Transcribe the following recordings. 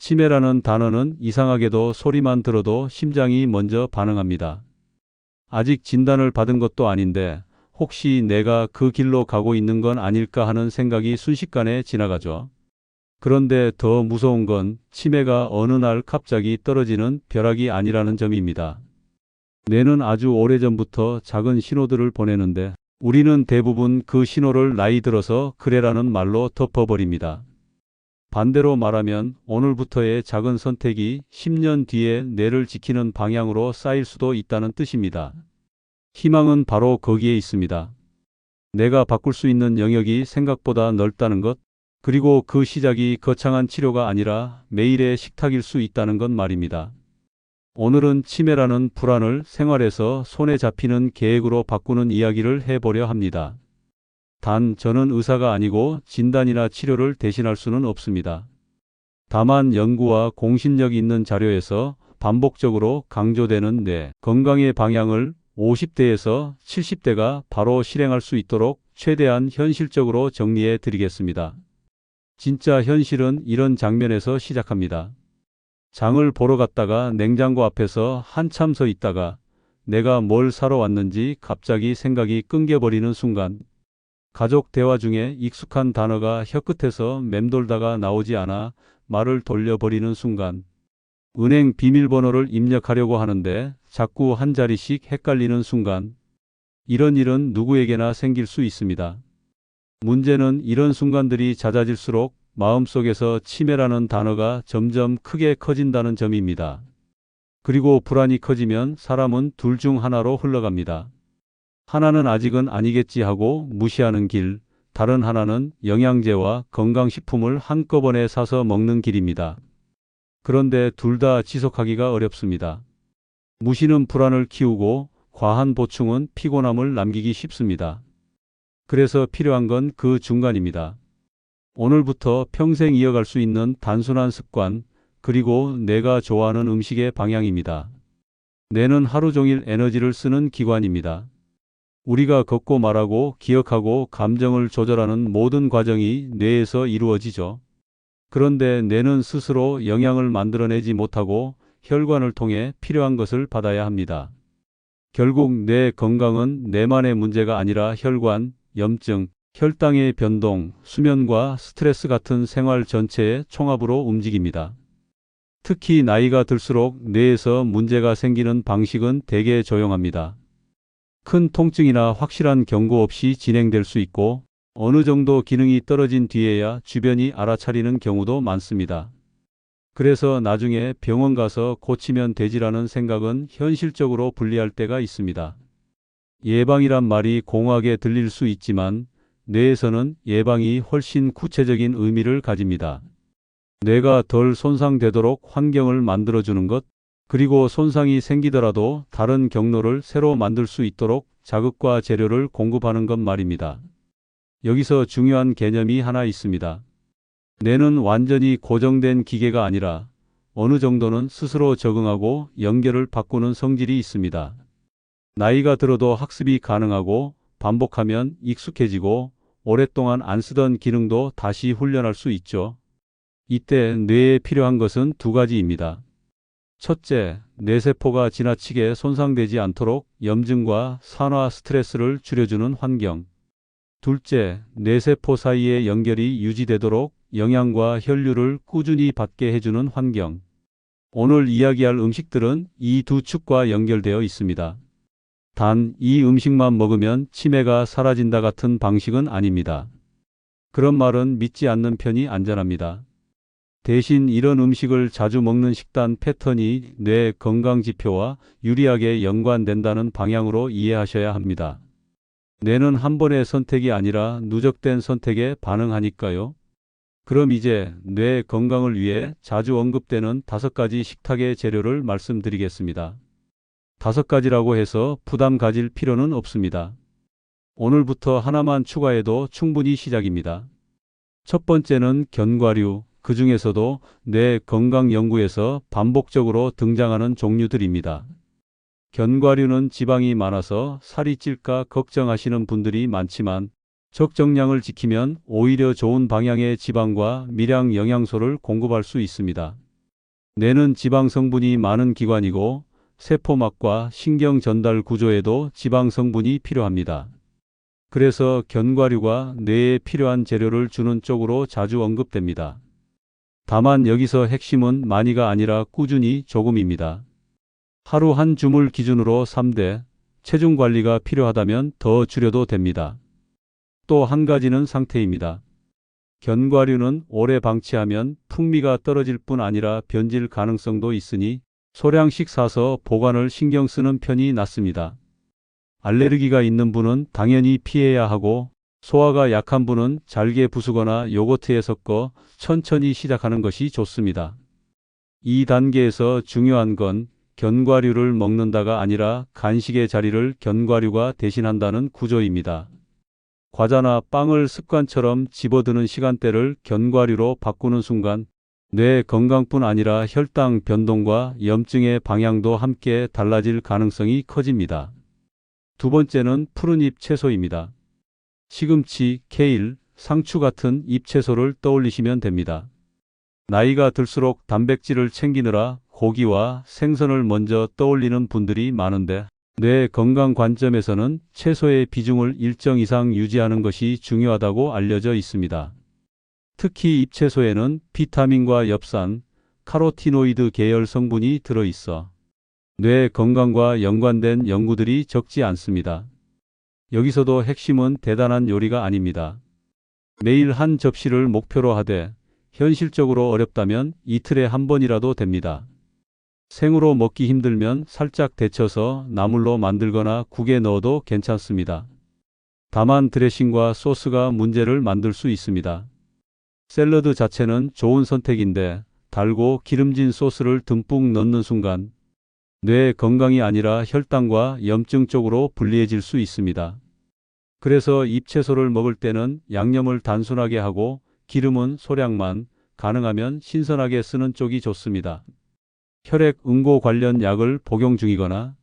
치매라는 단어는 이상하게도 소리만 들어도 심장이 먼저 반응합니다. 아직 진단을 받은 것도 아닌데 혹시 내가 그 길로 가고 있는 건 아닐까 하는 생각이 순식간에 지나가죠. 그런데 더 무서운 건 치매가 어느 날 갑자기 떨어지는 벼락이 아니라는 점입니다. 뇌는 아주 오래전부터 작은 신호들을 보내는데 우리는 대부분 그 신호를 나이 들어서 그래라는 말로 덮어버립니다. 반대로 말하면 오늘부터의 작은 선택이 10년 뒤에 뇌를 지키는 방향으로 쌓일 수도 있다는 뜻입니다. 희망은 바로 거기에 있습니다. 내가 바꿀 수 있는 영역이 생각보다 넓다는 것, 그리고 그 시작이 거창한 치료가 아니라 매일의 식탁일 수 있다는 것 말입니다. 오늘은 치매라는 불안을 생활에서 손에 잡히는 계획으로 바꾸는 이야기를 해보려 합니다. 단, 저는 의사가 아니고 진단이나 치료를 대신할 수는 없습니다. 다만 연구와 공신력 있는 자료에서 반복적으로 강조되는 뇌 건강의 방향을 50대에서 70대가 바로 실행할 수 있도록 최대한 현실적으로 정리해 드리겠습니다. 진짜 현실은 이런 장면에서 시작합니다. 장을 보러 갔다가 냉장고 앞에서 한참 서 있다가 내가 뭘 사러 왔는지 갑자기 생각이 끊겨버리는 순간, 가족 대화 중에 익숙한 단어가 혀끝에서 맴돌다가 나오지 않아 말을 돌려버리는 순간, 은행 비밀번호를 입력하려고 하는데 자꾸 한 자리씩 헷갈리는 순간, 이런 일은 누구에게나 생길 수 있습니다. 문제는 이런 순간들이 잦아질수록 마음속에서 치매라는 단어가 점점 크게 커진다는 점입니다. 그리고 불안이 커지면 사람은 둘 중 하나로 흘러갑니다. 하나는 아직은 아니겠지 하고 무시하는 길, 다른 하나는 영양제와 건강식품을 한꺼번에 사서 먹는 길입니다. 그런데 둘 다 지속하기가 어렵습니다. 무시는 불안을 키우고 과한 보충은 피곤함을 남기기 쉽습니다. 그래서 필요한 건 그 중간입니다. 오늘부터 평생 이어갈 수 있는 단순한 습관, 그리고 내가 좋아하는 음식의 방향입니다. 뇌는 하루 종일 에너지를 쓰는 기관입니다. 우리가 걷고 말하고 기억하고 감정을 조절하는 모든 과정이 뇌에서 이루어지죠. 그런데 뇌는 스스로 영양을 만들어내지 못하고 혈관을 통해 필요한 것을 받아야 합니다. 결국 뇌 건강은 뇌만의 문제가 아니라 혈관, 염증, 혈당의 변동, 수면과 스트레스 같은 생활 전체의 총합으로 움직입니다. 특히 나이가 들수록 뇌에서 문제가 생기는 방식은 대개 조용합니다. 큰 통증이나 확실한 경고 없이 진행될 수 있고 어느 정도 기능이 떨어진 뒤에야 주변이 알아차리는 경우도 많습니다. 그래서 나중에 병원 가서 고치면 되지라는 생각은 현실적으로 불리할 때가 있습니다. 예방이란 말이 공허하게 들릴 수 있지만 뇌에서는 예방이 훨씬 구체적인 의미를 가집니다. 뇌가 덜 손상되도록 환경을 만들어주는 것, 그리고 손상이 생기더라도 다른 경로를 새로 만들 수 있도록 자극과 재료를 공급하는 것 말입니다. 여기서 중요한 개념이 하나 있습니다. 뇌는 완전히 고정된 기계가 아니라 어느 정도는 스스로 적응하고 연결을 바꾸는 성질이 있습니다. 나이가 들어도 학습이 가능하고 반복하면 익숙해지고 오랫동안 안 쓰던 기능도 다시 훈련할 수 있죠. 이때 뇌에 필요한 것은 두 가지입니다. 첫째, 뇌세포가 지나치게 손상되지 않도록 염증과 산화 스트레스를 줄여주는 환경. 둘째, 뇌세포 사이의 연결이 유지되도록 영양과 혈류를 꾸준히 받게 해주는 환경. 오늘 이야기할 음식들은 이 두 축과 연결되어 있습니다. 단, 이 음식만 먹으면 치매가 사라진다 같은 방식은 아닙니다. 그런 말은 믿지 않는 편이 안전합니다. 대신 이런 음식을 자주 먹는 식단 패턴이 뇌 건강 지표와 유리하게 연관된다는 방향으로 이해하셔야 합니다. 뇌는 한 번의 선택이 아니라 누적된 선택에 반응하니까요. 그럼 이제 뇌 건강을 위해 자주 언급되는 5가지 식탁의 재료를 말씀드리겠습니다. 5가지라고 해서 부담 가질 필요는 없습니다. 오늘부터 하나만 추가해도 충분히 시작입니다. 첫 번째는 견과류, 그 중에서도 뇌 건강 연구에서 반복적으로 등장하는 종류들입니다. 견과류는 지방이 많아서 살이 찔까 걱정하시는 분들이 많지만 적정량을 지키면 오히려 좋은 방향의 지방과 미량 영양소를 공급할 수 있습니다. 뇌는 지방 성분이 많은 기관이고 세포막과 신경 전달 구조에도 지방 성분이 필요합니다. 그래서 견과류가 뇌에 필요한 재료를 주는 쪽으로 자주 언급됩니다. 다만 여기서 핵심은 많이가 아니라 꾸준히 조금입니다. 하루 한 줌을 기준으로 3대, 체중 관리가 필요하다면 더 줄여도 됩니다. 또 한 가지는 상태입니다. 견과류는 오래 방치하면 풍미가 떨어질 뿐 아니라 변질 가능성도 있으니 소량씩 사서 보관을 신경 쓰는 편이 낫습니다. 알레르기가 있는 분은 당연히 피해야 하고 소화가 약한 분은 잘게 부수거나 요거트에 섞어 천천히 시작하는 것이 좋습니다. 이 단계에서 중요한 건 견과류를 먹는다가 아니라 간식의 자리를 견과류가 대신한다는 구조입니다. 과자나 빵을 습관처럼 집어드는 시간대를 견과류로 바꾸는 순간 뇌 건강뿐 아니라 혈당 변동과 염증의 방향도 함께 달라질 가능성이 커집니다. 두 번째는 푸른 잎 채소입니다. 시금치, 케일, 상추 같은 잎 채소를 떠올리시면 됩니다. 나이가 들수록 단백질을 챙기느라 고기와 생선을 먼저 떠올리는 분들이 많은데 뇌 건강 관점에서는 채소의 비중을 일정 이상 유지하는 것이 중요하다고 알려져 있습니다. 특히 잎채소에는 비타민과 엽산, 카로티노이드 계열 성분이 들어있어 뇌 건강과 연관된 연구들이 적지 않습니다. 여기서도 핵심은 대단한 요리가 아닙니다. 매일 한 접시를 목표로 하되 현실적으로 어렵다면 이틀에 한 번이라도 됩니다. 생으로 먹기 힘들면 살짝 데쳐서 나물로 만들거나 국에 넣어도 괜찮습니다. 다만 드레싱과 소스가 문제를 만들 수 있습니다. 샐러드 자체는 좋은 선택인데 달고 기름진 소스를 듬뿍 넣는 순간 뇌 건강이 아니라 혈당과 염증 쪽으로 불리해질 수 있습니다. 그래서 잎채소를 먹을 때는 양념을 단순하게 하고 기름은 소량만, 가능하면 신선하게 쓰는 쪽이 좋습니다. 혈액 응고 관련 약을 복용 중이거나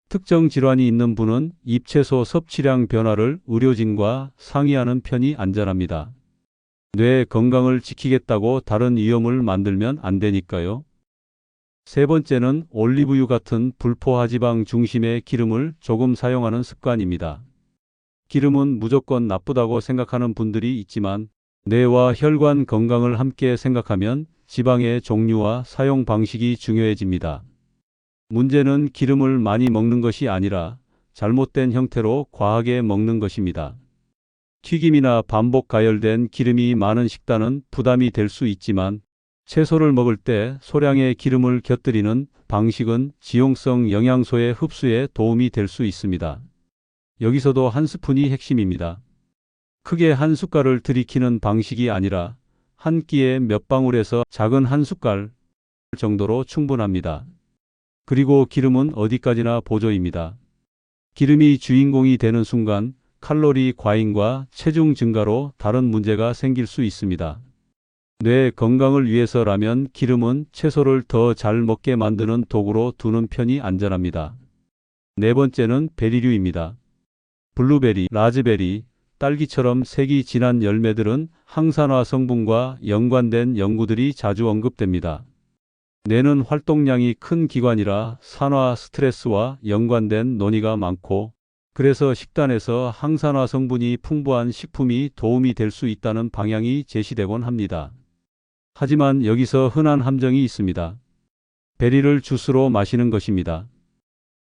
특정 질환이 있는 분은 잎채소 섭취량 변화를 의료진과 상의하는 편이 안전합니다. 뇌 건강을 지키겠다고 다른 위험을 만들면 안 되니까요. 세 번째는 올리브유 같은 불포화지방 중심의 기름을 조금 사용하는 습관입니다. 기름은 무조건 나쁘다고 생각하는 분들이 있지만 뇌와 혈관 건강을 함께 생각하면 지방의 종류와 사용 방식이 중요해집니다. 문제는 기름을 많이 먹는 것이 아니라 잘못된 형태로 과하게 먹는 것입니다. 튀김이나 반복 가열된 기름이 많은 식단은 부담이 될 수 있지만 채소를 먹을 때 소량의 기름을 곁들이는 방식은 지용성 영양소의 흡수에 도움이 될 수 있습니다. 여기서도 한 스푼이 핵심입니다. 크게 한 숟갈을 들이키는 방식이 아니라 한 끼에 몇 방울에서 작은 한 숟갈 정도로 충분합니다. 그리고 기름은 어디까지나 보조입니다. 기름이 주인공이 되는 순간 칼로리 과잉과 체중 증가로 다른 문제가 생길 수 있습니다. 뇌 건강을 위해서라면 기름은 채소를 더 잘 먹게 만드는 도구로 두는 편이 안전합니다. 네 번째는 베리류입니다. 블루베리, 라즈베리, 딸기처럼 색이 진한 열매들은 항산화 성분과 연관된 연구들이 자주 언급됩니다. 뇌는 활동량이 큰 기관이라 산화 스트레스와 연관된 논의가 많고 그래서 식단에서 항산화 성분이 풍부한 식품이 도움이 될 수 있다는 방향이 제시되곤 합니다. 하지만 여기서 흔한 함정이 있습니다. 베리를 주스로 마시는 것입니다.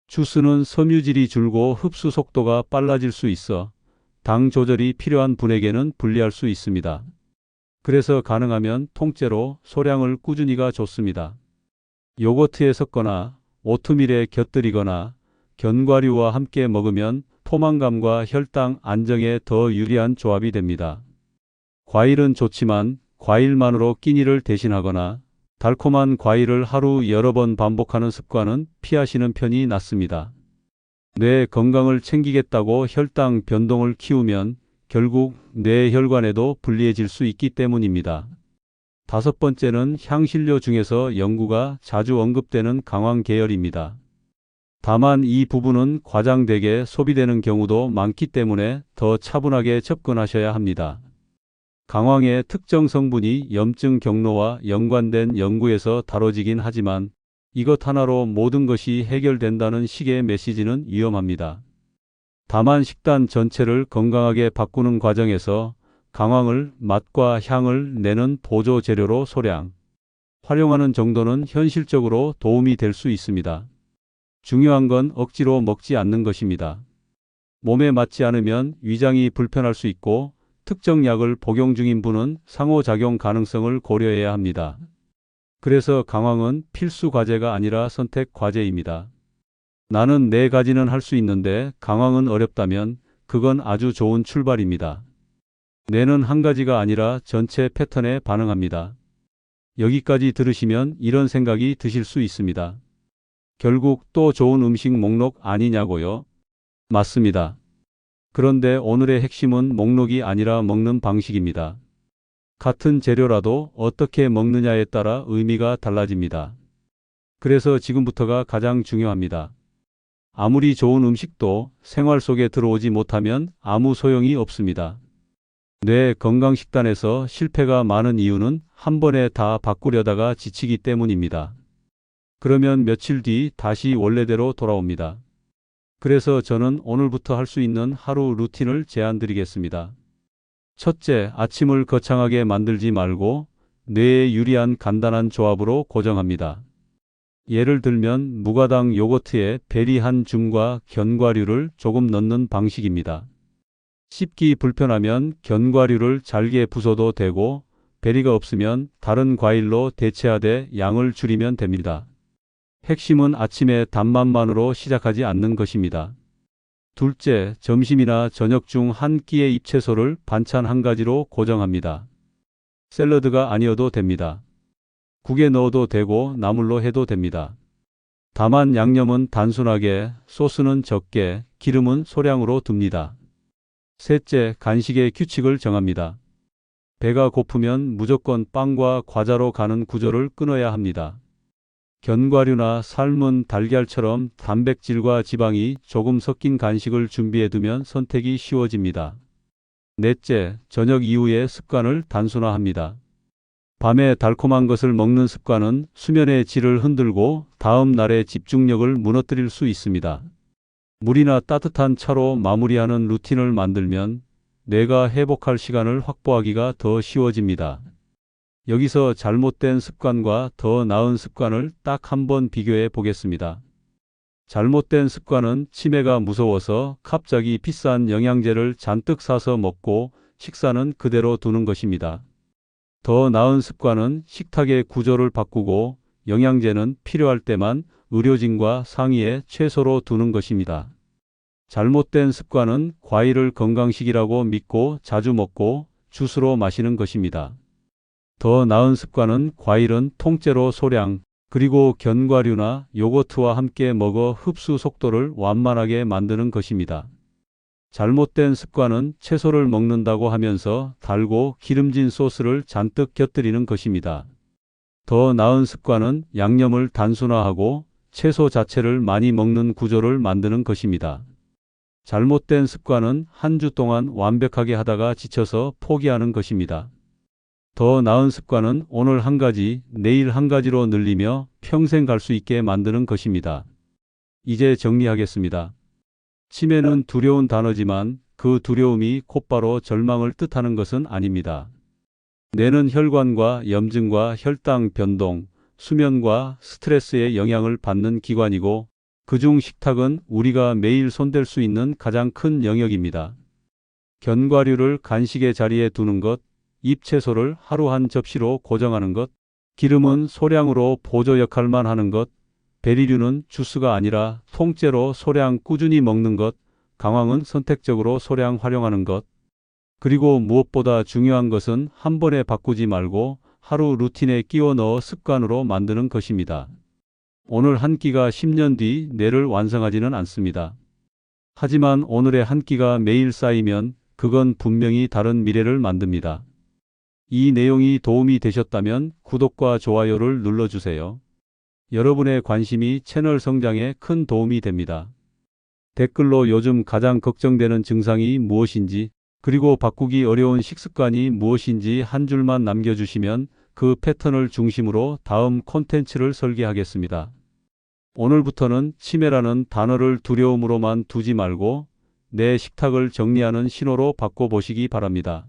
주스는 섬유질이 줄고 흡수 속도가 빨라질 수 있어 당 조절이 필요한 분에게는 불리할 수 있습니다. 그래서 가능하면 통째로 소량을 꾸준히가 좋습니다. 요거트에 섞거나 오트밀에 곁들이거나 견과류와 함께 먹으면 포만감과 혈당 안정에 더 유리한 조합이 됩니다. 과일은 좋지만 과일만으로 끼니를 대신하거나 달콤한 과일을 하루 여러 번 반복하는 습관은 피하시는 편이 낫습니다. 뇌 건강을 챙기겠다고 혈당 변동을 키우면 결국 뇌 혈관에도 불리해질 수 있기 때문입니다. 다섯 번째는 향신료 중에서 연구가 자주 언급되는 강황 계열입니다. 다만 이 부분은 과장되게 소비되는 경우도 많기 때문에 더 차분하게 접근하셔야 합니다. 강황의 특정 성분이 염증 경로와 연관된 연구에서 다뤄지긴 하지만 이것 하나로 모든 것이 해결된다는 식의 메시지는 위험합니다. 다만 식단 전체를 건강하게 바꾸는 과정에서 강황을 맛과 향을 내는 보조 재료로 소량 활용하는 정도는 현실적으로 도움이 될 수 있습니다. 중요한 건 억지로 먹지 않는 것입니다. 몸에 맞지 않으면 위장이 불편할 수 있고 특정 약을 복용 중인 분은 상호작용 가능성을 고려해야 합니다. 그래서 강황은 필수 과제가 아니라 선택 과제입니다. 나는 네 가지는 할 수 있는데 강황은 어렵다면 그건 아주 좋은 출발입니다. 뇌는 한 가지가 아니라 전체 패턴에 반응합니다. 여기까지 들으시면 이런 생각이 드실 수 있습니다. 결국 또 좋은 음식 목록 아니냐고요? 맞습니다. 그런데 오늘의 핵심은 목록이 아니라 먹는 방식입니다. 같은 재료라도 어떻게 먹느냐에 따라 의미가 달라집니다. 그래서 지금부터가 가장 중요합니다. 아무리 좋은 음식도 생활 속에 들어오지 못하면 아무 소용이 없습니다. 뇌 건강식단에서 실패가 많은 이유는 한 번에 다 바꾸려다가 지치기 때문입니다. 그러면 며칠 뒤 다시 원래대로 돌아옵니다. 그래서 저는 오늘부터 할 수 있는 하루 루틴을 제안드리겠습니다. 첫째, 아침을 거창하게 만들지 말고 뇌에 유리한 간단한 조합으로 고정합니다. 예를 들면 무가당 요거트에 베리 한 줌과 견과류를 조금 넣는 방식입니다. 씹기 불편하면 견과류를 잘게 부숴도 되고 베리가 없으면 다른 과일로 대체하되 양을 줄이면 됩니다. 핵심은 아침에 단맛만으로 시작하지 않는 것입니다. 둘째, 점심이나 저녁 중 한 끼의 잎채소를 반찬 한 가지로 고정합니다. 샐러드가 아니어도 됩니다. 국에 넣어도 되고 나물로 해도 됩니다. 다만 양념은 단순하게, 소스는 적게, 기름은 소량으로 둡니다. 셋째, 간식의 규칙을 정합니다. 배가 고프면 무조건 빵과 과자로 가는 구조를 끊어야 합니다. 견과류나 삶은 달걀처럼 단백질과 지방이 조금 섞인 간식을 준비해두면 선택이 쉬워집니다. 넷째, 저녁 이후의 습관을 단순화합니다. 밤에 달콤한 것을 먹는 습관은 수면의 질을 흔들고 다음 날의 집중력을 무너뜨릴 수 있습니다. 물이나 따뜻한 차로 마무리하는 루틴을 만들면 뇌가 회복할 시간을 확보하기가 더 쉬워집니다. 여기서 잘못된 습관과 더 나은 습관을 딱 한 번 비교해 보겠습니다. 잘못된 습관은 치매가 무서워서 갑자기 비싼 영양제를 잔뜩 사서 먹고 식사는 그대로 두는 것입니다. 더 나은 습관은 식탁의 구조를 바꾸고 영양제는 필요할 때만 의료진과 상의해 최소로 두는 것입니다. 잘못된 습관은 과일을 건강식이라고 믿고 자주 먹고 주스로 마시는 것입니다. 더 나은 습관은 과일은 통째로 소량, 그리고 견과류나 요거트와 함께 먹어 흡수 속도를 완만하게 만드는 것입니다. 잘못된 습관은 채소를 먹는다고 하면서 달고 기름진 소스를 잔뜩 곁들이는 것입니다. 더 나은 습관은 양념을 단순화하고 채소 자체를 많이 먹는 구조를 만드는 것입니다. 잘못된 습관은 한 주 동안 완벽하게 하다가 지쳐서 포기하는 것입니다. 더 나은 습관은 오늘 한 가지, 내일 한 가지로 늘리며 평생 갈 수 있게 만드는 것입니다. 이제 정리하겠습니다. 치매는 두려운 단어지만 그 두려움이 곧바로 절망을 뜻하는 것은 아닙니다. 뇌는 혈관과 염증과 혈당 변동, 수면과 스트레스의 영향을 받는 기관이고 그중 식탁은 우리가 매일 손댈 수 있는 가장 큰 영역입니다. 견과류를 간식의 자리에 두는 것, 잎채소를 하루 한 접시로 고정하는 것, 기름은 소량으로 보조 역할만 하는 것, 베리류는 주스가 아니라 통째로 소량 꾸준히 먹는 것, 강황은 선택적으로 소량 활용하는 것, 그리고 무엇보다 중요한 것은 한 번에 바꾸지 말고 하루 루틴에 끼워 넣어 습관으로 만드는 것입니다. 오늘 한 끼가 10년 뒤 뇌를 완성하지는 않습니다. 하지만 오늘의 한 끼가 매일 쌓이면 그건 분명히 다른 미래를 만듭니다. 이 내용이 도움이 되셨다면 구독과 좋아요를 눌러주세요. 여러분의 관심이 채널 성장에 큰 도움이 됩니다. 댓글로 요즘 가장 걱정되는 증상이 무엇인지 그리고 바꾸기 어려운 식습관이 무엇인지 한 줄만 남겨주시면 그 패턴을 중심으로 다음 콘텐츠를 설계하겠습니다. 오늘부터는 치매라는 단어를 두려움으로만 두지 말고 내 식탁을 정리하는 신호로 바꿔보시기 바랍니다.